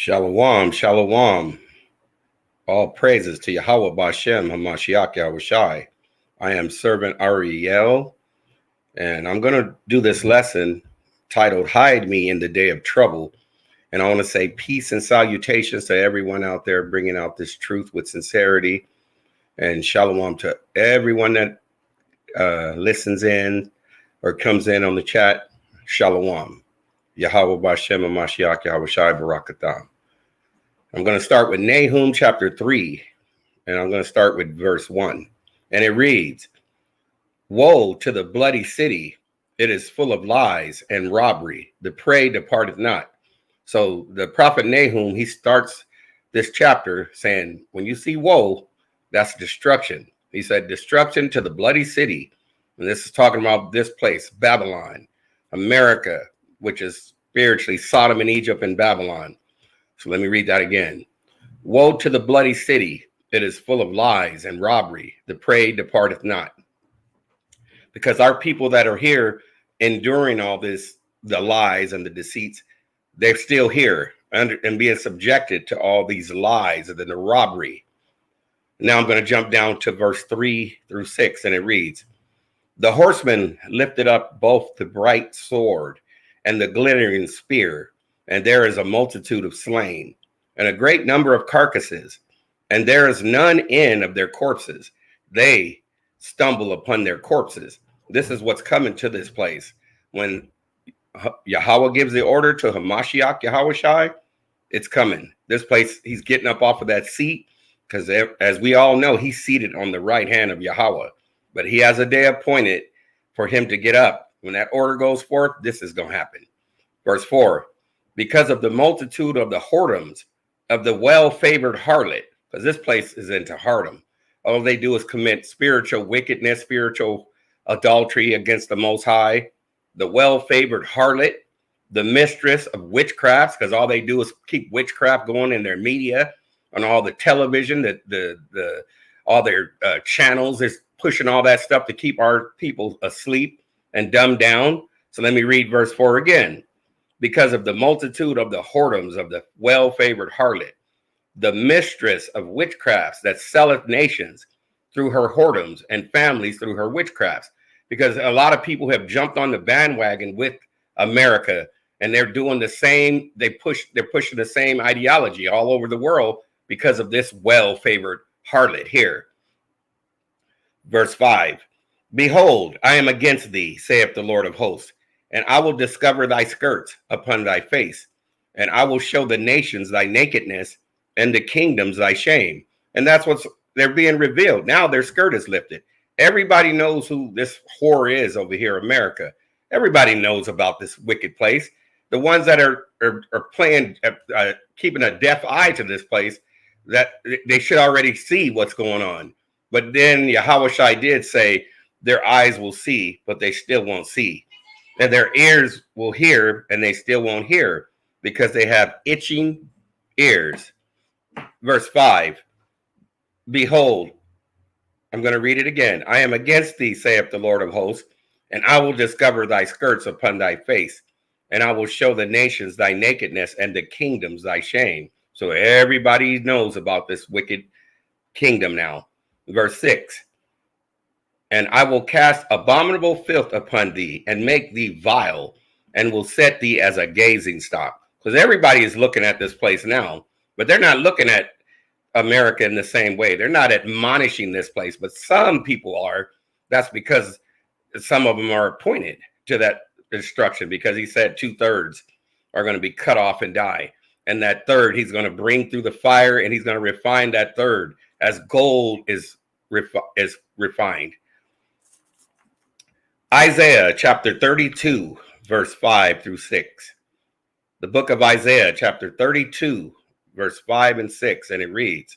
Shalom, shalom. All praises to Yahweh Bashem Hamashiach Yahushai. I am servant Ariel, and I'm going to do this lesson titled Hide Me in the Day of Trouble. And I want to say peace and salutations to everyone out there bringing out this truth with sincerity. And shalom to everyone that listens in or comes in on the chat. Shalom. Yahweh Bashem Hamashiach Yahushai Barakatam. I'm going to start with Nahum chapter 3, and I'm going to start with verse 1. And it reads, Woe to the bloody city! It is full of lies and robbery. The prey departeth not. So the prophet Nahum, he starts this chapter saying, when you see woe, that's destruction. He said, destruction to the bloody city. And this is talking about this place, Babylon, America, which is spiritually Sodom and Egypt and Babylon. So let me read that again. Woe to the bloody city! It is full of lies and robbery. The prey departeth not. Because our people that are here enduring all this, the lies and the deceits, they're still here and being subjected to all these lies and the robbery. Now I'm going to jump down to verse 3 through 6, and it reads, The horseman lifted up both the bright sword and the glittering spear, and there is a multitude of slain, and a great number of carcasses, and there is none in of their corpses. They stumble upon their corpses. This is what's coming to this place. When Yahweh gives the order to Hamashiach Yahushai, it's coming. This place, he's getting up off of that seat, because as we all know, he's seated on the right hand of Yahweh. But he has a day appointed for him to get up. When that order goes forth, this is going to happen. Verse 4. Because of the multitude of the whoredoms of the well-favored harlot, because this place is into whoredom. All they do is commit spiritual wickedness, spiritual adultery against the Most High. The well-favored harlot, the mistress of witchcrafts, because all they do is keep witchcraft going in their media, on all the television, all their channels is pushing all that stuff to keep our people asleep and dumbed down. So let me read verse 4 again. Because of the multitude of the whoredoms of the well-favored harlot, the mistress of witchcrafts that selleth nations through her whoredoms and families through her witchcrafts. Because a lot of people have jumped on the bandwagon with America, and they're doing the same. They're pushing the same ideology all over the world because of this well-favored harlot here. Verse 5, Behold, I am against thee, saith the Lord of hosts, and I will discover thy skirts upon thy face, and I will show the nations thy nakedness and the kingdoms thy shame. And that's they're being revealed. Now their skirt is lifted. Everybody knows who this whore is over here, America. Everybody knows about this wicked place. The ones that are playing, keeping a deaf eye to this place, that they should already see what's going on. But then Yahushai did say their eyes will see, but they still won't see. And their ears will hear, and they still won't hear, because they have itching ears. Verse 5, Behold, I'm going to read it again. I am against thee, saith the Lord of hosts, and I will discover thy skirts upon thy face, and I will show the nations thy nakedness and the kingdoms thy shame. So everybody knows about this wicked kingdom now. Verse 6, And I will cast abominable filth upon thee, and make thee vile, and will set thee as a gazing stock. Because everybody is looking at this place now, but they're not looking at America in the same way. They're not admonishing this place, but some people are. That's because some of them are appointed to that destruction, because he said 2/3 are going to be cut off and die. And that third, he's going to bring through the fire, and he's going to refine that third as gold is refined. Isaiah chapter 32, verse 5 through 6. The book of Isaiah chapter 32, verse 5 and 6, and it reads,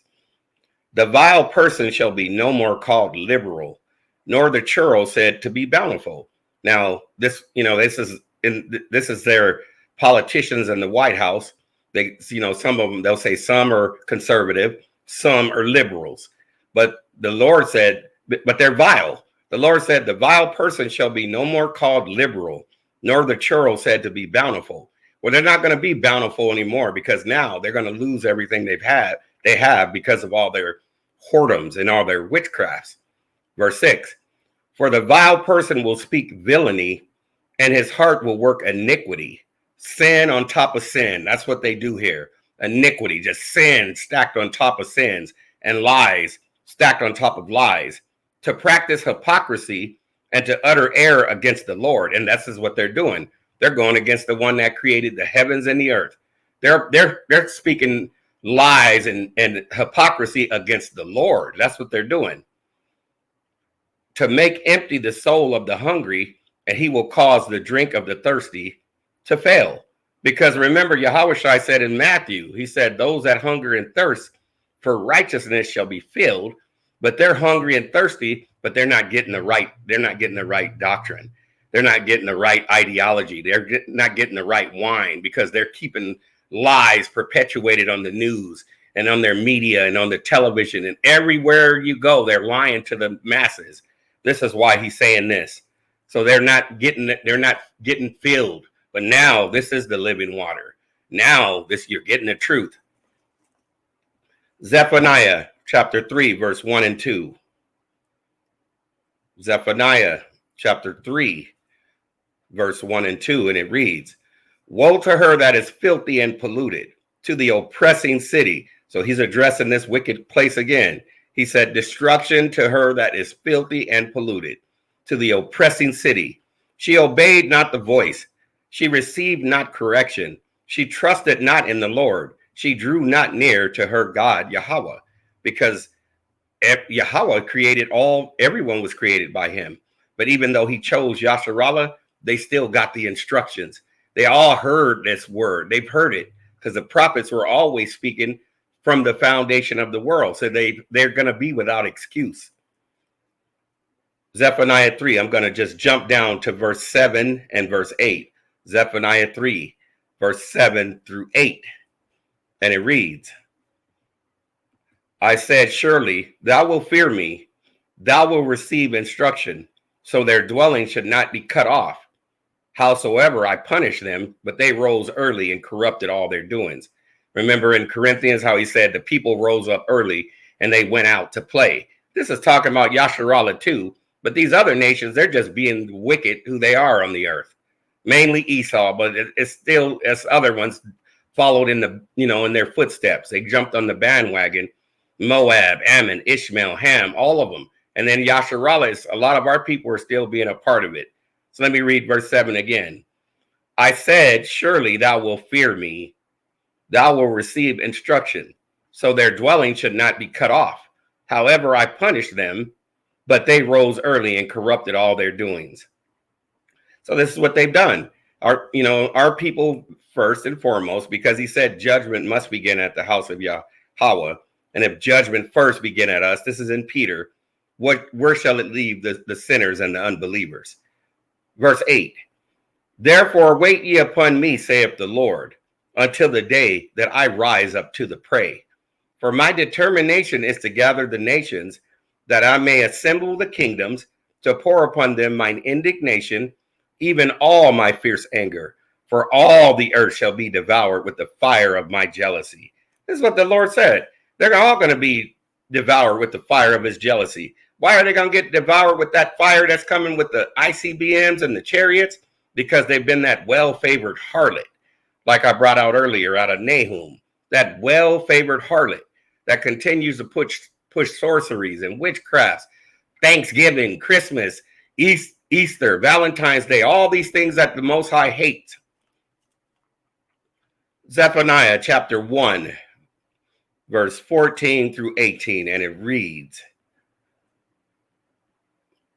The vile person shall be no more called liberal, nor the churl said to be bountiful. Now, this is their politicians in the White House. They, some of them, they'll say some are conservative, some are liberals. But the Lord said, but they're vile. The Lord said, the vile person shall be no more called liberal, nor the churl said to be bountiful. Well, they're not going to be bountiful anymore because now they're going to lose everything they have because of all their whoredoms and all their witchcrafts. Verse 6, for the vile person will speak villainy, and his heart will work iniquity. Sin on top of sin. That's what they do here. Iniquity, just sin stacked on top of sins, and lies stacked on top of lies, to practice hypocrisy and to utter error against the Lord. And this is what they're doing. They're going against the one that created the heavens and the earth. They're speaking lies and hypocrisy against the Lord. That's what they're doing. To make empty the soul of the hungry, and he will cause the drink of the thirsty to fail. Because remember, Yahushua said in Matthew, he said, those that hunger and thirst for righteousness shall be filled, but they're hungry and thirsty, but they're not getting the right doctrine. They're not getting the right ideology. They're not getting the right wine because they're keeping lies perpetuated on the news and on their media and on the television, and everywhere you go, they're lying to the masses. This is why he's saying this. So they're not getting filled. But now this is the living water. Now you're getting the truth. Zephaniah chapter 3, verse 1 and 2. Zephaniah chapter 3, verse 1 and 2, and it reads, woe to her that is filthy and polluted, to the oppressing city. So he's addressing this wicked place again. He said, destruction to her that is filthy and polluted, to the oppressing city. She obeyed not the voice. She received not correction. She trusted not in the Lord. She drew not near to her God, Yahweh, because Yahweh created everyone was created by him. But even though he chose Yasharallah, they still got the instructions. They all heard this word. They've heard it because the prophets were always speaking from the foundation of the world. So they're going to be without excuse. Zephaniah 3, I'm going to just jump down to verse 7 and verse 8. Zephaniah 3, verse 7 through 8. And it reads, I said, surely thou wilt fear me, thou wilt receive instruction, so their dwelling should not be cut off. Howsoever I punished them, but they rose early and corrupted all their doings. Remember in Corinthians how he said the people rose up early and they went out to play. This is talking about Yasharallah too, but these other nations, they're just being wicked who they are on the earth. Mainly Esau, but it's still as other ones followed in their footsteps. They jumped on the bandwagon. Moab, Ammon, Ishmael, Ham, all of them. And then Yasharallah, a lot of our people are still being a part of it. So let me read verse 7 again. I said, surely thou wilt fear me, thou wilt receive instruction, so their dwelling should not be cut off. However, I punished them, but they rose early and corrupted all their doings. So this is what they've done. Our people first and foremost, because he said judgment must begin at the house of Yahweh. And if judgment first begin at us, this is in Peter, where shall it leave the sinners and the unbelievers? Verse 8, therefore wait ye upon me, saith the Lord, until the day that I rise up to the prey. For my determination is to gather the nations, that I may assemble the kingdoms, to pour upon them mine indignation, even all my fierce anger. For all the earth shall be devoured with the fire of my jealousy. This is what the Lord said. They're all going to be devoured with the fire of his jealousy. Why are they going to get devoured with that fire that's coming with the ICBMs and the chariots? Because they've been that well-favored harlot, like I brought out earlier out of Nahum, that well-favored harlot that continues to push sorceries and witchcrafts, Thanksgiving, Christmas, Easter, Valentine's Day, all these things that the Most High hates. Zephaniah chapter 1, verse 14 through 18, and it reads,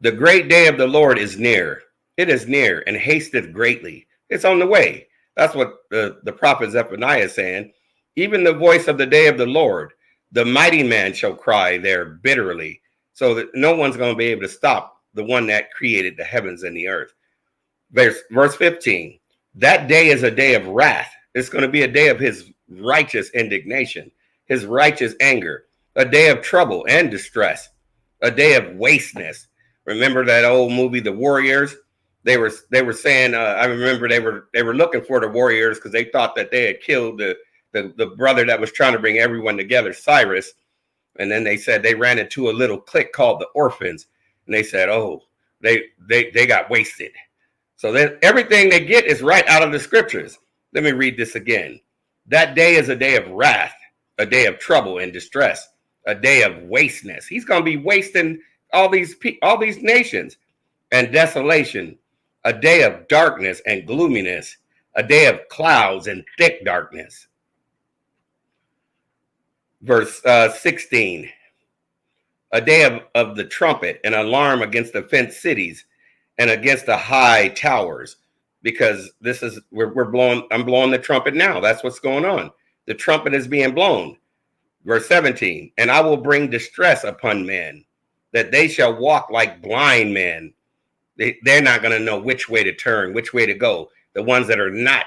the great day of the Lord is near. It is near and hasteth greatly. It's on the way. That's what the prophet Zephaniah is saying. Even the voice of the day of the Lord, the mighty man shall cry there bitterly, so that no one's going to be able to stop the one that created the heavens and the earth. Verse 15, that day is a day of wrath. It's going to be a day of his righteous indignation, his righteous anger, a day of trouble and distress, a day of wasteness. Remember that old movie, The Warriors? They were saying, I remember they were looking for the warriors because they thought that they had killed the brother that was trying to bring everyone together, Cyrus. And then they said they ran into a little clique called the Orphans, and they said, oh, they got wasted. So then everything they get is right out of the scriptures. Let me read this again. That day is a day of wrath, a day of trouble and distress, a day of wasteness. He's going to be wasting all these nations, and desolation, a day of darkness and gloominess, a day of clouds and thick darkness. Verse 16, a day of the trumpet, an alarm against the fenced cities and against the high towers, because this is, I'm blowing the trumpet now. That's what's going on. The trumpet is being blown. Verse 17, and I will bring distress upon men, that they shall walk like blind men. They're not going to know which way to turn, which way to go. The ones that are not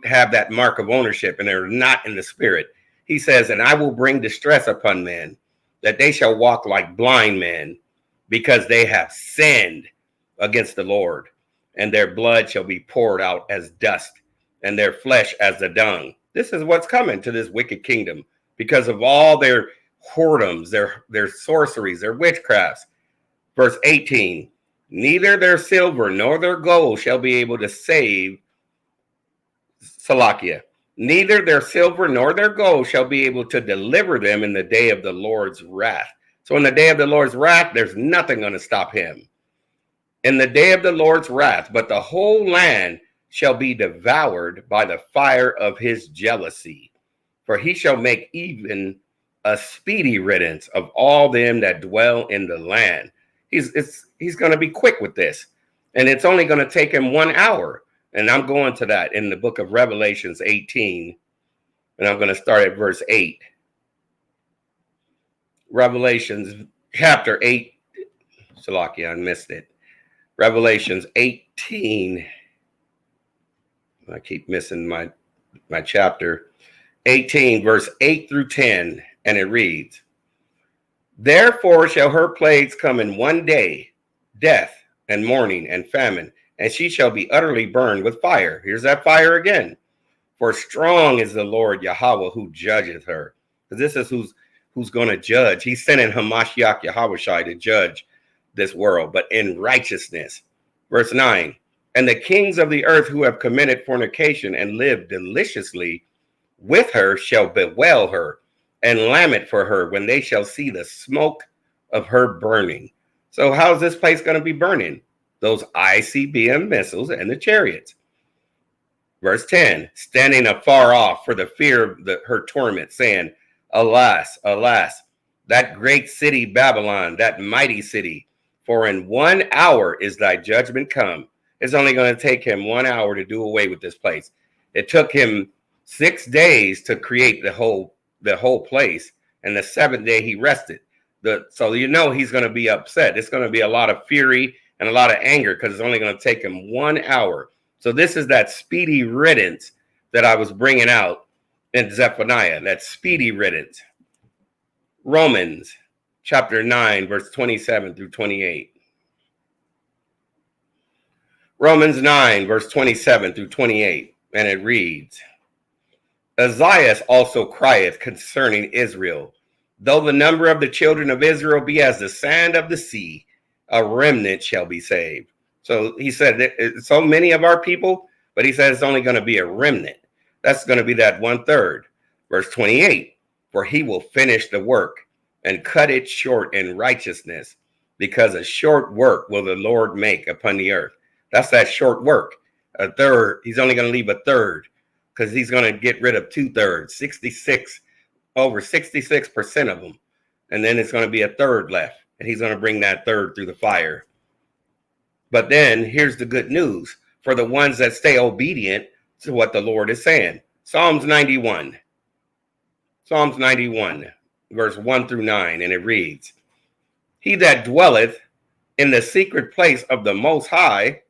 have that mark of ownership and they're not in the spirit. He says, and I will bring distress upon men, that they shall walk like blind men, because they have sinned against the Lord, and their blood shall be poured out as dust, and their flesh as the dung. This is what's coming to this wicked kingdom because of all their whoredoms, their sorceries, their witchcrafts. Verse 18, neither their silver nor their gold shall be able to save Salakia. Neither their silver nor their gold shall be able to deliver them in the day of the Lord's wrath. So in the day of the Lord's wrath, there's nothing going to stop him. In the day of the Lord's wrath, but the whole land shall be devoured by the fire of his jealousy. For he shall make even a speedy riddance of all them that dwell in the land. He's going to be quick with this. And it's only going to take him 1 hour. And I'm going to that in the book of Revelations 18. And I'm going to start at verse 8. Revelations chapter 8. Salakia, I missed it. Revelations 18. I keep missing my chapter. 18, verse 8 through 10. And it reads, therefore shall her plagues come in one day, death and mourning and famine, and she shall be utterly burned with fire. Here's that fire again. For strong is the Lord Yahweh who judgeth her. Because this is who's going to judge. He's sending Hamashiach Yahushai to judge this world, but in righteousness. Verse 9, and the kings of the earth who have committed fornication and lived deliciously with her shall bewail her and lament for her when they shall see the smoke of her burning. So how's this place going to be burning? Those ICBM missiles and the chariots. Verse 10, standing afar off for the fear of her torment, saying, alas, alas, that great city Babylon, that mighty city, for in 1 hour is thy judgment come. It's only going to take him 1 hour to do away with this place. It took him 6 days to create the whole place, and the 7th day he rested. So you know he's going to be upset. It's going to be a lot of fury and a lot of anger because it's only going to take him 1 hour. So this is that speedy riddance that I was bringing out in Zephaniah, that speedy riddance. Romans chapter 9, verse 27 through 28. Romans 9, verse 27 through 28, and it reads, Isaiah also crieth concerning Israel, though the number of the children of Israel be as the sand of the sea, a remnant shall be saved. So he said, so many of our people, but he said it's only going to be a remnant. That's going to be that 1/3. Verse 28, for he will finish the work and cut it short in righteousness, because a short work will the Lord make upon the earth. That's that short work. A third, he's only going to leave a third, because he's going to get rid of 2/3, 66, over 66% of them. And then it's going to be a third left. And he's going to bring that third through the fire. But then here's the good news for the ones that stay obedient to what the Lord is saying. Psalms 91. Psalms 91, verse 1 through 9. And it reads, he that dwelleth in the secret place of the Most High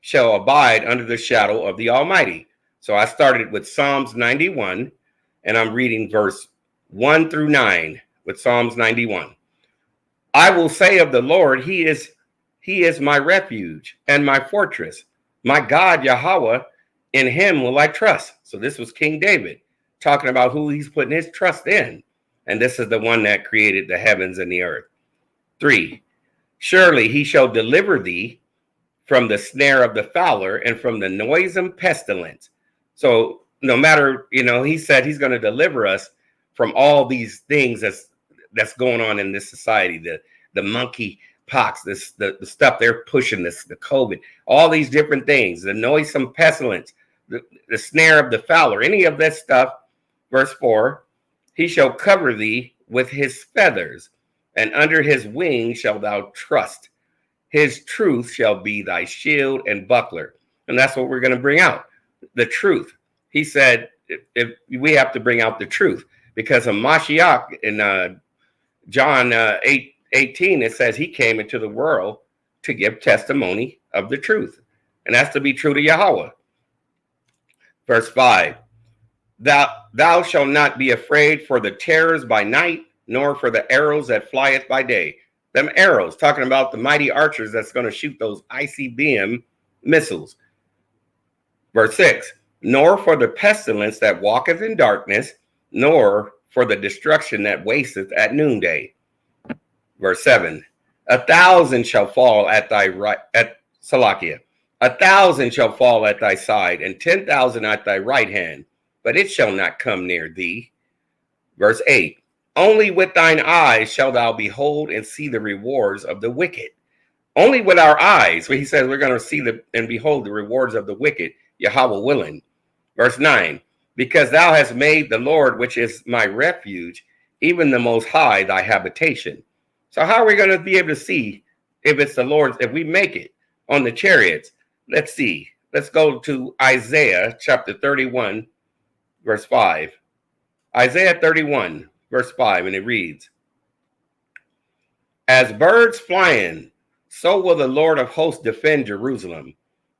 shall abide under the shadow of the Almighty. So I started with Psalms 91, and I'm reading verse 1 through 9 with Psalms 91. I will say of the Lord, he is He is my refuge and my fortress. My God, Yahweh, in him will I trust. So this was King David talking about who he's putting his trust in. And this is the one that created the heavens and the earth. 3, surely he shall deliver thee from the snare of the fowler and from the noisome pestilence. So no matter, he said he's going to deliver us from all these things that's going on in this society, the monkey pox, the stuff they're pushing, the COVID, all these different things, the noisome pestilence, the snare of the fowler, any of that stuff. Verse 4, he shall cover thee with his feathers, and under his wings shalt thou trust. His truth shall be thy shield and buckler. And that's what we're going to bring out, the truth. He said, if we have to bring out the truth, because of Mashiach in John 8:18, it says he came into the world to give testimony of the truth. And that's to be true to Yahweh. Verse 5, thou shalt not be afraid for the terrors by night, nor for the arrows that flieth by day. Them arrows, talking about the mighty archers that's going to shoot those ICBM missiles. Verse 6, nor for the pestilence that walketh in darkness, nor for the destruction that wasteth at noonday. Verse 7, 1,000 shall fall at thy right, at Salakia, 1,000 shall fall at thy side, and 10,000 at thy right hand, but it shall not come near thee. Verse 8, only with thine eyes shalt thou behold and see the rewards of the wicked. Only with our eyes, where he says we're going to see and behold the rewards of the wicked, Yahweh willing. Verse 9, because thou hast made the Lord, which is my refuge, even the Most High, thy habitation. So how are we going to be able to see if it's the Lord's, if we make it on the chariots? Let's see. Let's go to Isaiah chapter 31, verse 5. Isaiah 31, verse 5, and it reads, as birds flying, so will the Lord of hosts defend Jerusalem.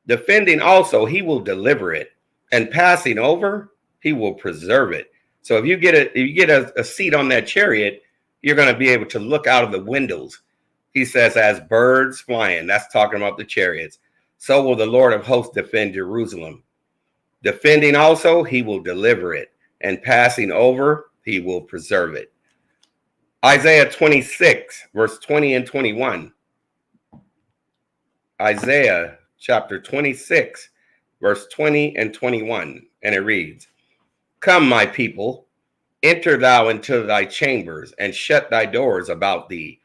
Defending also, he will deliver it, and passing over, he will preserve it. So if you get a seat on that chariot, you're going to be able to look out of the windows. He says, as birds flying, that's talking about the chariots. So will the Lord of hosts defend Jerusalem. Defending also, he will deliver it, and passing over, he will preserve it. Isaiah 26, verse 20 and 21. Isaiah chapter 26, verse 20 and 21. And it reads, come, my people, enter thou into thy chambers, and shut thy doors about thee.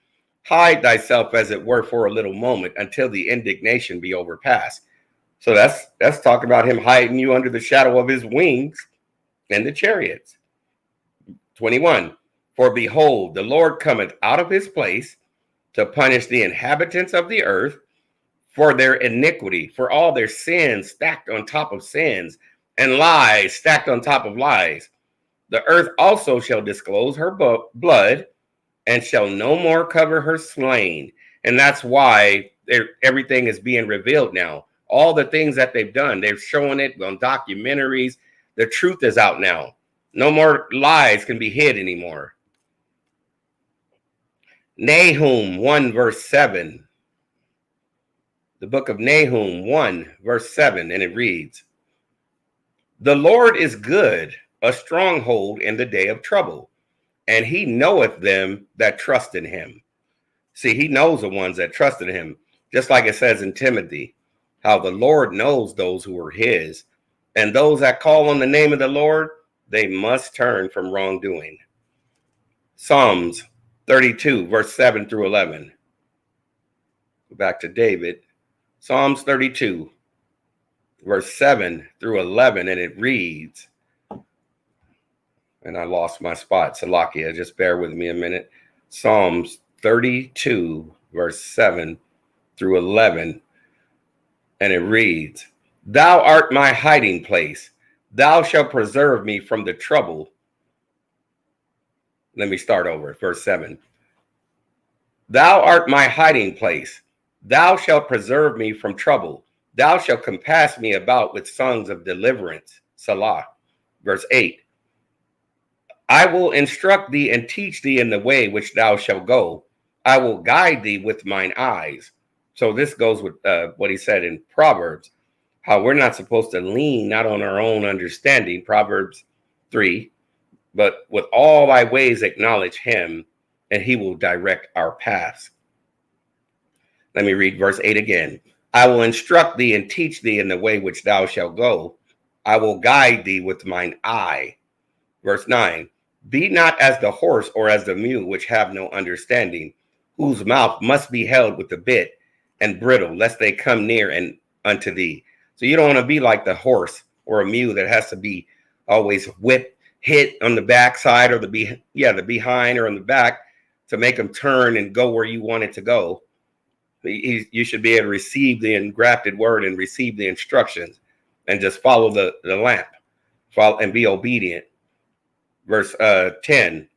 Hide thyself, as it were, for a little moment, until the indignation be overpassed. So that's talking about him hiding you under the shadow of his wings and the chariots. 21, for behold, the Lord cometh out of his place to punish the inhabitants of the earth for their iniquity, for all their sins stacked on top of sins, and lies stacked on top of lies. The earth also shall disclose her blood, and shall no more cover her slain. And that's why everything is being revealed now. All the things that they've done, they're showing it on documentaries. The truth is out now. No more lies can be hid anymore. Nahum 1, verse 7. The book of Nahum 1, verse 7, and it reads, the Lord is good, a stronghold in the day of trouble, and he knoweth them that trust in him. See, he knows the ones that trust in him, just like it says in Timothy, how the Lord knows those who are his, and those that call on the name of the Lord, they must turn from wrongdoing. Psalms 32, verse 7 through 11. Go back to David. Psalms 32, verse 7 through 11, and it reads, and I lost my spot, Salakia, just bear with me a minute. Psalms 32, verse 7 through 11, and it reads, thou art my hiding place. Thou shalt preserve me from the trouble. Let me start over, verse 7. Thou art my hiding place. Thou shalt preserve me from trouble. Thou shalt compass me about with songs of deliverance. Salah. Verse 8. I will instruct thee and teach thee in the way which thou shalt go. I will guide thee with mine eyes. So this goes with what he said in Proverbs, how we're not supposed to lean not on our own understanding, Proverbs 3, but with all thy ways acknowledge him, and he will direct our paths. Let me read verse 8 again. I will instruct thee and teach thee in the way which thou shalt go. I will guide thee with mine eye. Verse 9. Be not as the horse or as the mule, which have no understanding, whose mouth must be held with the bit and bridle, lest they come near and unto thee. So you don't want to be like the horse or a mule that has to be always whipped, hit on the backside or the behind or on the back to make them turn and go where you want it to go. You should be able to receive the engrafted word and receive the instructions and just follow the lamp, follow and be obedient. Verse 10,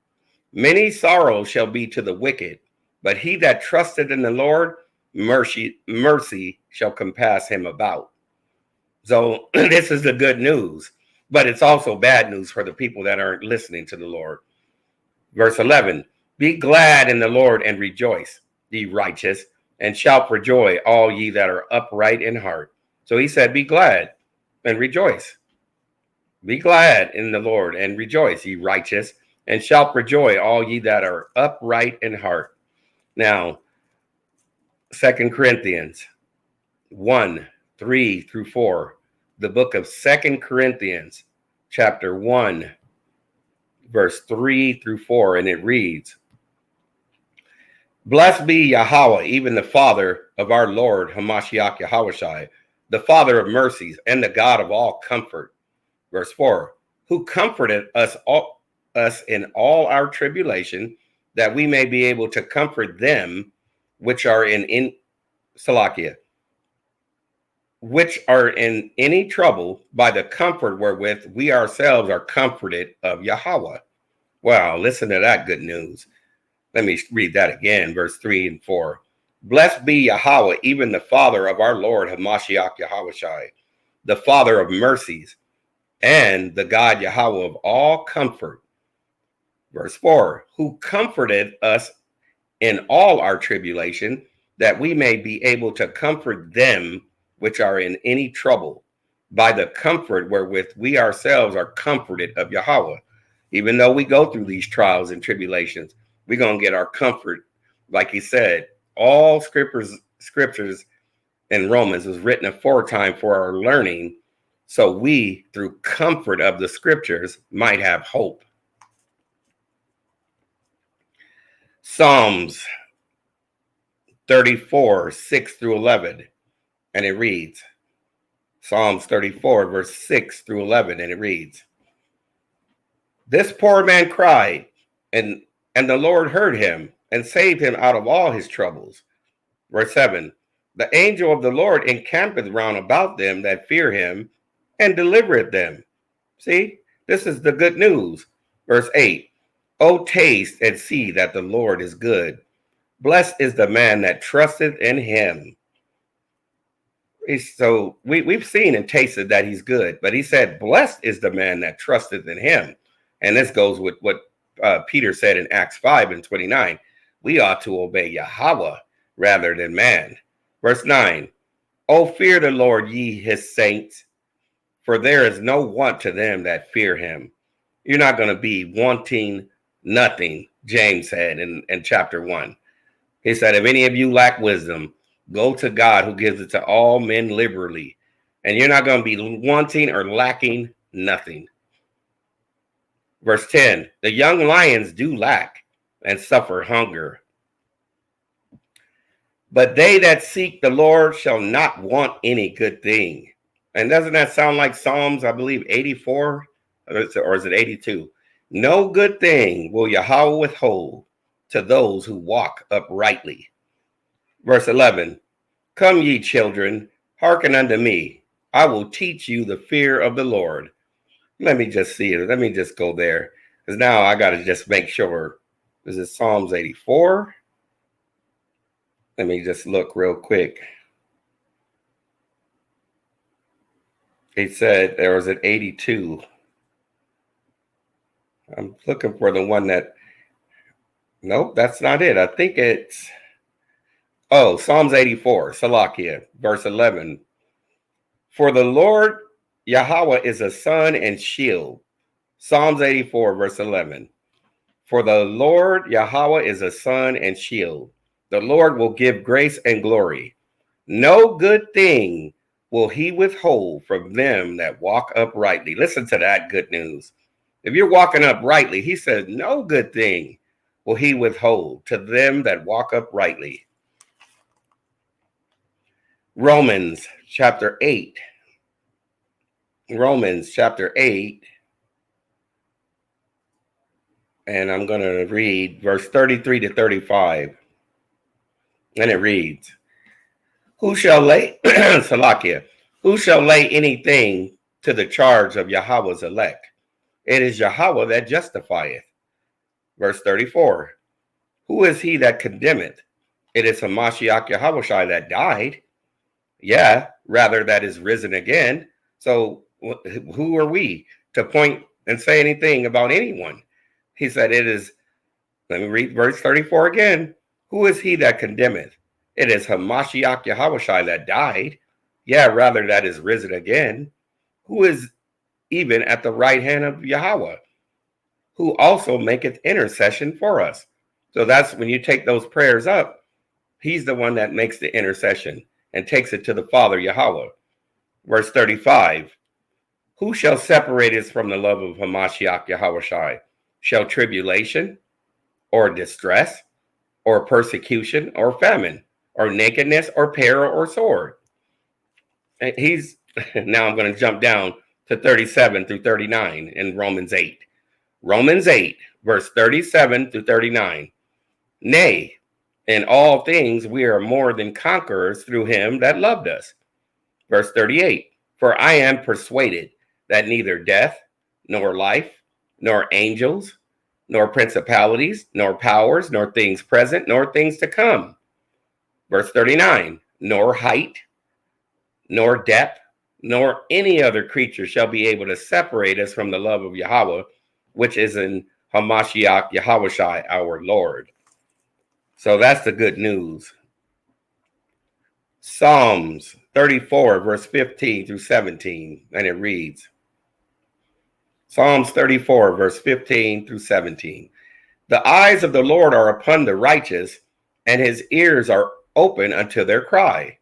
many sorrows shall be to the wicked, but he that trusted in the Lord, mercy shall compass him about. So this is the good news, but it's also bad news for the people that aren't listening to the Lord. Verse 11, be glad in the Lord and rejoice, ye righteous, and shout for joy, all ye that are upright in heart. So he said, be glad and rejoice. Be glad in the Lord and rejoice, ye righteous, and shout for joy, all ye that are upright in heart. Now, 2 Corinthians 1, 3 through 4, the book of 2 Corinthians, chapter 1, verse 3 through 4, and it reads, blessed be Yahweh, even the Father of our Lord Hamashiach Yahushai, the Father of mercies and the God of all comfort. Verse 4, who comforted us in all our tribulation, that we may be able to comfort them which are in Salakia, which are in any trouble by the comfort wherewith we ourselves are comforted of Yahweh. Wow, listen to that good news. Let me read that again, verse 3 and 4. Blessed be Yahweh, even the Father of our Lord Hamashiach Yahushai, the Father of mercies, and the God Yahweh of all comfort. Verse 4, who comforted us in all our tribulation, that we may be able to comfort them which are in any trouble, by the comfort wherewith we ourselves are comforted of Yahweh. Even though we go through these trials and tribulations, we're going to get our comfort. Like he said, all scriptures in Romans was written aforetime for our learning, so we, through comfort of the scriptures, might have hope. Psalms 34, 6 through 11, and it reads, Psalms 34, verse 6 through 11, and it reads, this poor man cried, and the Lord heard him and saved him out of all his troubles. Verse 7, the angel of the Lord encampeth round about them that fear him and delivereth them. See, this is the good news. Verse 8, O taste and see that the Lord is good. Blessed is the man that trusteth in him. So we've seen and tasted that he's good, but he said, blessed is the man that trusteth in him. And this goes with what Peter said in Acts 5 and 29. We ought to obey Yahweh rather than man. Verse 9, O fear the Lord, ye his saints, for there is no want to them that fear him. You're not going to be wanting nothing, James said in chapter 1. He said, if any of you lack wisdom, go to God who gives it to all men liberally. And you're not going to be wanting or lacking nothing. Verse 10, the young lions do lack and suffer hunger, but they that seek the Lord shall not want any good thing. And doesn't that sound like Psalms, I believe, 84? Or is it 82? No good thing will Yahweh withhold to those who walk uprightly. Verse 11, come ye children, hearken unto me. I will teach you the fear of the Lord. Let me just see it. Let me just go there. Because now I got to just make sure. This is Psalms 84. Let me just look real quick. He said there was an 82. I'm looking for the one that, nope, that's not it. I think it's, Oh, Psalms 84, Salakia, verse 11. For the Lord Yahweh is a sun and shield. Psalms 84, verse 11. For the Lord Yahweh is a sun and shield. The Lord will give grace and glory. No good thing will he withhold from them that walk uprightly. Listen to that good news. If you're walking uprightly, he says, no good thing will he withhold to them that walk uprightly. Romans chapter 8. Romans chapter 8. And I'm going to read verse 33 to 35. And it reads, Who shall lay, Salakia, who shall lay anything to the charge of Yahweh's elect? It is Yahweh that justifieth. Verse 34, Who is he that condemneth? It is Hamashiach Yahushai that died. Yeah, rather that is risen again. So who are we to point and say anything about anyone? He said it is, let me read verse 34 again. Who is he that condemneth? It is Hamashiach Yahushai that died. Yeah, rather that is risen again. Who is even at the right hand of Yahweh, who also maketh intercession for us. So that's when you take those prayers up, he's the one that makes the intercession and takes it to the Father Yahweh. Verse 35, Who shall separate us from the love of Hamashiach Yahushai? Shall tribulation or distress or persecution or famine or nakedness or peril or sword? And he's, now I'm going to jump down to 37 through 39 in Romans 8. Romans 8, verse 37 through 39. Nay, in all things we are more than conquerors through him that loved us. Verse 38. For I am persuaded that neither death, nor life, nor angels, nor principalities, nor powers, nor things present, nor things to come. Verse 39. Nor height, nor depth, nor any other creature shall be able to separate us from the love of Yahweh, which is in Hamashiach Yahushai our Lord. So that's the good news. Psalms 34, verse 15 through 17, and it reads, Psalms 34, verse 15 through 17. The eyes of the Lord are upon the righteous, and his ears are open unto their cry.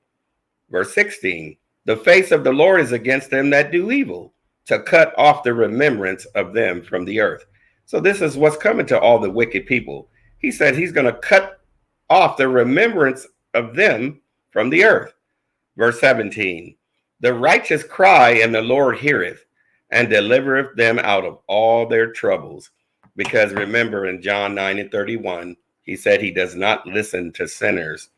Verse 16. The face of the Lord is against them that do evil, to cut off the remembrance of them from the earth. So this is what's coming to all the wicked people. He said he's going to cut off the remembrance of them from the earth. Verse 17. The righteous cry, and the Lord heareth, and delivereth them out of all their troubles. Because remember in John 9 and 31, he said he does not listen to sinners.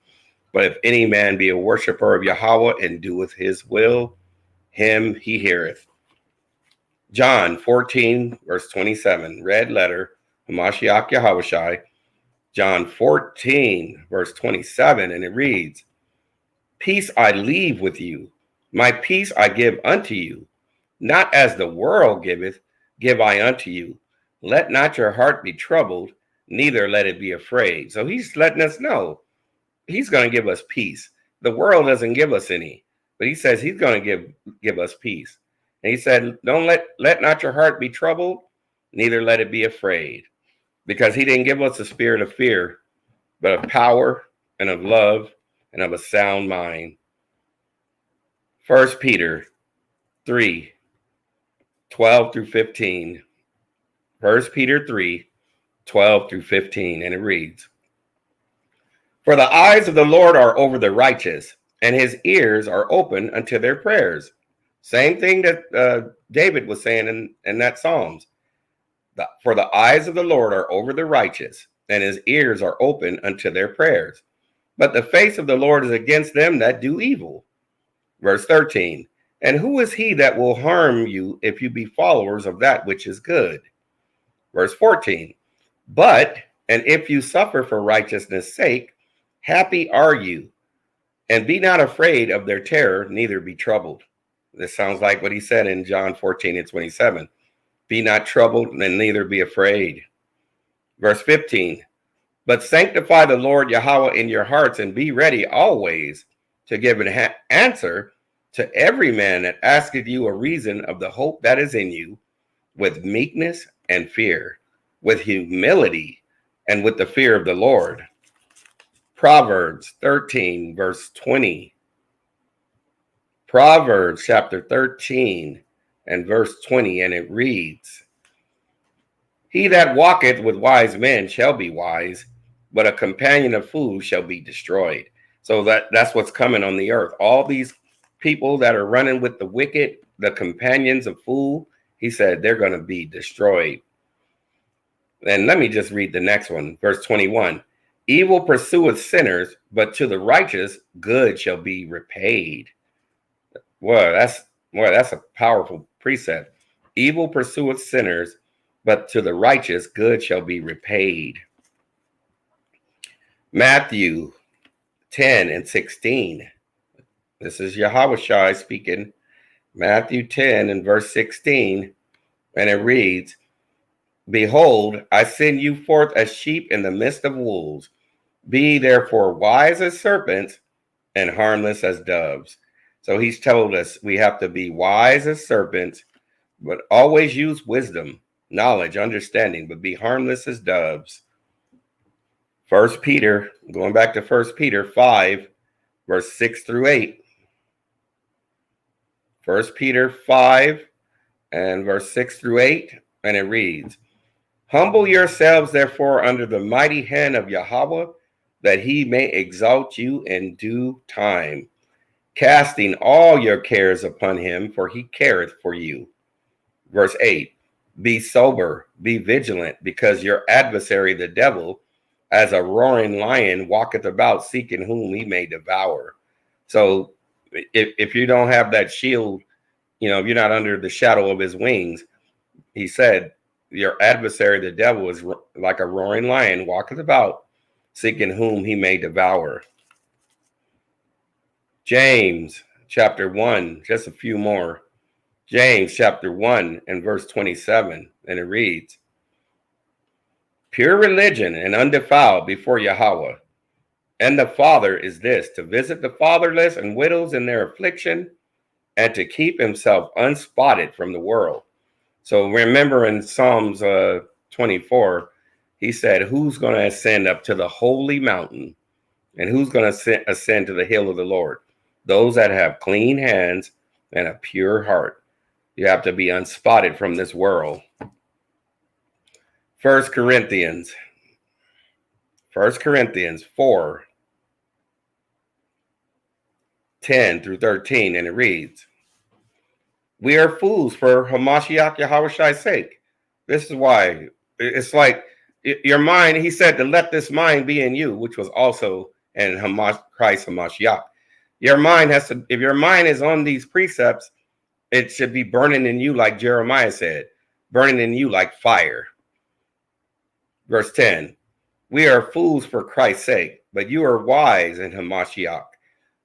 But if any man be a worshiper of Yahweh and doeth his will, him he heareth. John 14, verse 27, red letter, Hamashiach Yahushai. John 14, verse 27, and it reads, Peace I leave with you, my peace I give unto you. Not as the world giveth, give I unto you. Let not your heart be troubled, neither let it be afraid. So he's letting us know he's going to give us peace. The world doesn't give us any, but he says he's going to give us peace. And he said, don't let not your heart be troubled, neither let it be afraid. Because he didn't give us a spirit of fear, but of power and of love and of a sound mind. 1 Peter 3, 12 through 15. 1 Peter 3, 12 through 15. And it reads, For the eyes of the Lord are over the righteous, and his ears are open unto their prayers. Same thing that David was saying in that Psalms. For the eyes of the Lord are over the righteous, and his ears are open unto their prayers. But the face of the Lord is against them that do evil. Verse 13. And who is he that will harm you if you be followers of that which is good? Verse 14. But, and if you suffer for righteousness' sake, happy are you, and be not afraid of their terror, neither be troubled. This sounds like what he said in John 14 and 27. Be not troubled, and neither be afraid. Verse 15. But sanctify the Lord Yahweh in your hearts, and be ready always to give an answer to every man that asketh you a reason of the hope that is in you, with meekness and fear, with humility and with the fear of the Lord. Proverbs 13, verse 20. Proverbs chapter 13 and verse 20, and it reads, He that walketh with wise men shall be wise, but a companion of fools shall be destroyed. So that's what's coming on the earth. All these people that are running with the wicked, the companions of fool, he said they're going to be destroyed. And let me just read the next one, verse 21. Evil pursueth sinners, but to the righteous good shall be repaid. Well, that's a powerful precept. Evil pursueth sinners, but to the righteous good shall be repaid. Matthew 10 and 16. This is Yahushua speaking. Matthew 10 and verse 16. And it reads, Behold, I send you forth as sheep in the midst of wolves. Be therefore wise as serpents and harmless as doves. So he's told us we have to be wise as serpents, but always use wisdom, knowledge, understanding, but be harmless as doves. 1 Peter, going back to 1 Peter 5, verse 6 through 8. 1 Peter 5 and verse 6 through 8, and it reads, Humble yourselves, therefore, under the mighty hand of Yahweh, that he may exalt you in due time, casting all your cares upon him, for he careth for you. Verse 8, Be sober, be vigilant, because your adversary, the devil, as a roaring lion, walketh about, seeking whom he may devour. So if you don't have that shield, if you're not under the shadow of his wings, he said, your adversary, the devil, is like a roaring lion, walketh about, seeking whom he may devour. James chapter 1, just a few more. James chapter 1 and verse 27, and it reads, Pure religion and undefiled before Yahweh and the Father is this, to visit the fatherless and widows in their affliction, and to keep himself unspotted from the world. So remember in Psalms 24, he said, who's going to ascend up to the holy mountain, and who's going to ascend to the hill of the Lord? Those that have clean hands and a pure heart. You have to be unspotted from this world. 1 Corinthians 4, 10 through 13, and it reads, We are fools for Hamashiach Yahweh's sake. This is why it's like your mind, he said, to let this mind be in you, which was also in Christ Hamashiach. Your mind has to, if your mind is on these precepts, it should be burning in you, like Jeremiah said, burning in you like fire. Verse 10, We are fools for Christ's sake, but you are wise in Hamashiach.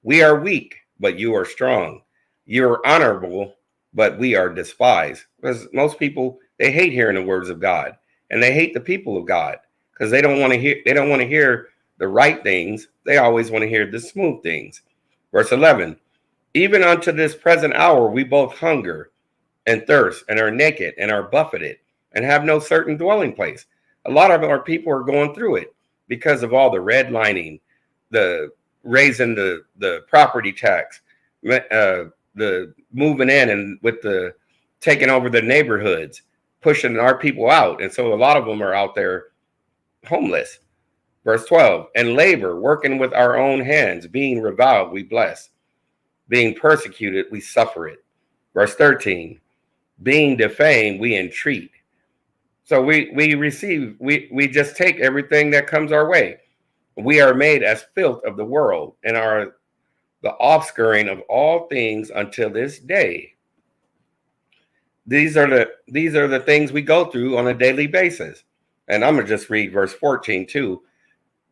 We are weak, but you are strong. You are honorable, but we are despised. Because most people, they hate hearing the words of God, and they hate the people of God because they don't want to hear. They don't want to hear the right things. They always want to hear the smooth things. Verse 11, Even unto this present hour we both hunger and thirst, and are naked, and are buffeted, and have no certain dwelling place. A lot of our people are going through it because of all the redlining, the raising the property tax, the moving in and with the taking over the neighborhoods, pushing our people out. And so a lot of them are out there homeless. Verse 12, And labor, working with our own hands, being reviled, we bless. Being persecuted, we suffer it. Verse 13, Being defamed, we entreat. So we just take everything that comes our way. We are made as filth of the world, and are the offscouring of all things until this day. These are the things we go through on a daily basis. And I'm going to just read verse 14 too.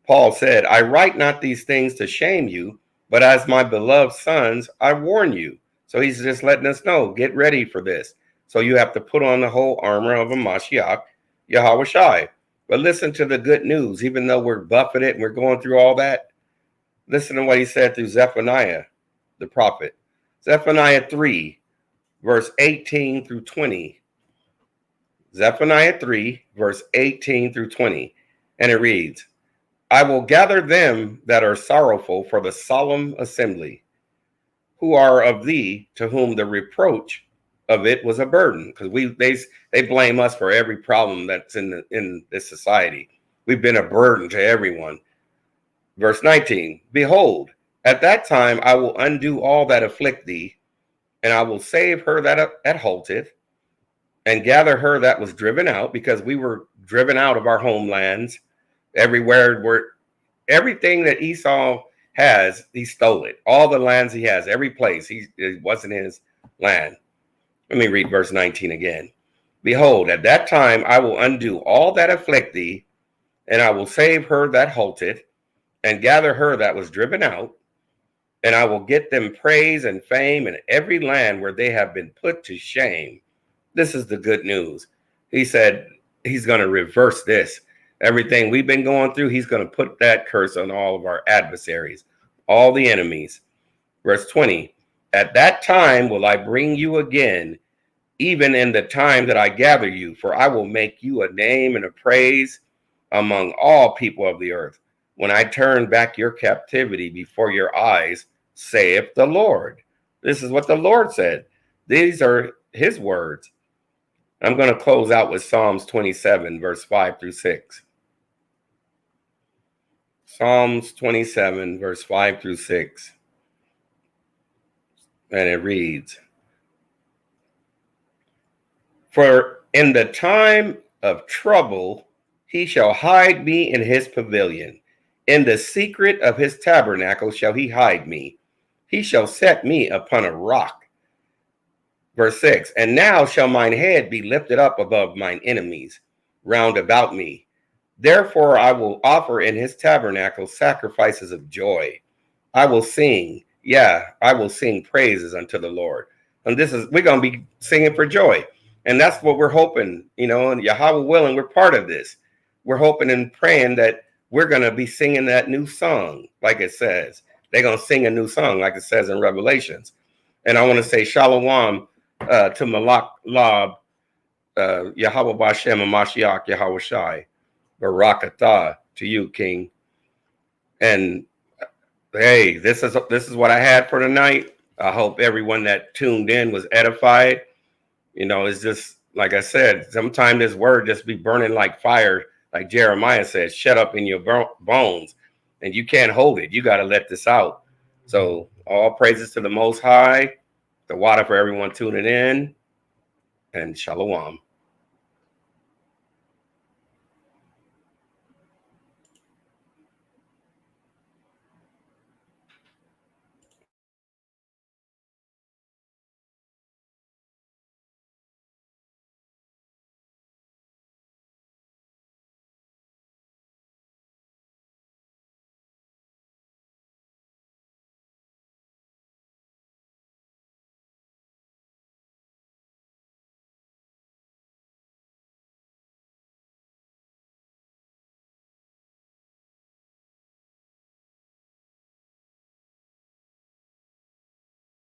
Paul said, I write not these things to shame you, but as my beloved sons, I warn you. So he's just letting us know, get ready for this. So you have to put on the whole armor of a Mashiach, Yahushua. But listen to the good news, even though we're buffeted and we're going through all that. Listen to what he said through Zephaniah, the prophet. Zephaniah 3, verse 18 through 20. Zephaniah 3, verse 18 through 20. And it reads, I will gather them that are sorrowful for the solemn assembly, who are of thee, to whom the reproach of it was a burden. Because they blame us for every problem that's in this society. We've been a burden to everyone. Verse 19, behold, at that time I will undo all that afflict thee, and I will save her that halteth, and gather her that was driven out, because we were driven out of our homelands. Everywhere, everything that Esau has, he stole it. All the lands he has, every place, it wasn't his land. Let me read verse 19 again. Behold, at that time I will undo all that afflict thee, and I will save her that halteth, and gather her that was driven out, and I will get them praise and fame in every land where they have been put to shame. This is the good news. He said he's going to reverse this. Everything we've been going through, he's going to put that curse on all of our adversaries, all the enemies. Verse 20, at that time will I bring you again, even in the time that I gather you, for I will make you a name and a praise among all people of the earth, when I turn back your captivity before your eyes, saith the Lord. This is what the Lord said. These are his words. I'm going to close out with Psalms 27, verse 5 through 6. Psalms 27, verse 5 through 6. And it reads, for in the time of trouble, he shall hide me in his pavilion. In the secret of his tabernacle shall he hide me. He shall set me upon a rock. Verse 6, and now shall mine head be lifted up above mine enemies round about me. Therefore I will offer in his tabernacle sacrifices of joy. I will sing, I will sing praises unto the Lord. And we're going to be singing for joy. And that's what we're hoping, and Yahweh willing, we're part of this. We're hoping and praying that we're going to be singing that new song, like it says. They're going to sing a new song, like it says in Revelations. And I want to say shalom to Malak Lab, Yahweh Bashem and Mashiach Yahweh Shai, Barakatah to you, King. And hey, this is what I had for tonight. I hope everyone that tuned in was edified. It's just like I said, sometimes this word just be burning like fire, like Jeremiah said, shut up in your bones, and you can't hold it. You got to let this out. So all praises to the Most High. The water for everyone tuning in, and shalom.